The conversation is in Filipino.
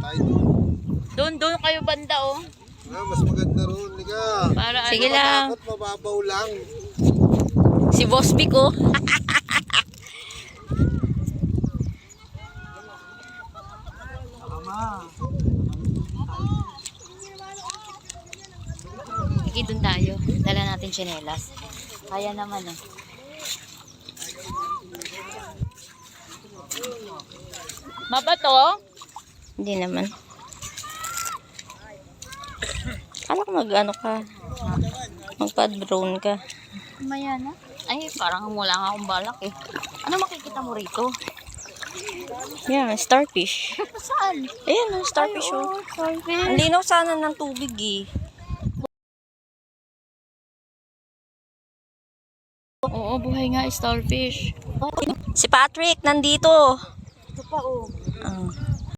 tayo doon. Doon kayo banda, oh. Mas maganda roon, Liga. Para Sige lang. Takot, mababaw lang. Si Boss Vic, oh. Sige, doon tayo. Dala natin tsinelas. Kaya naman, eh. Mabato? Hindi naman. Kala ko mag-ano ka. Magpa-drone ka. Maya na. Ay, parang wala nga akong balak, eh. Ano makikita mo rito? Yan, starfish. Saan? Ayan, starfish, oh. Ang linaw sana ng tubig, eh. Oo, buhay nga, starfish. Si Patrick, nandito. Ito pa, oh. Ah.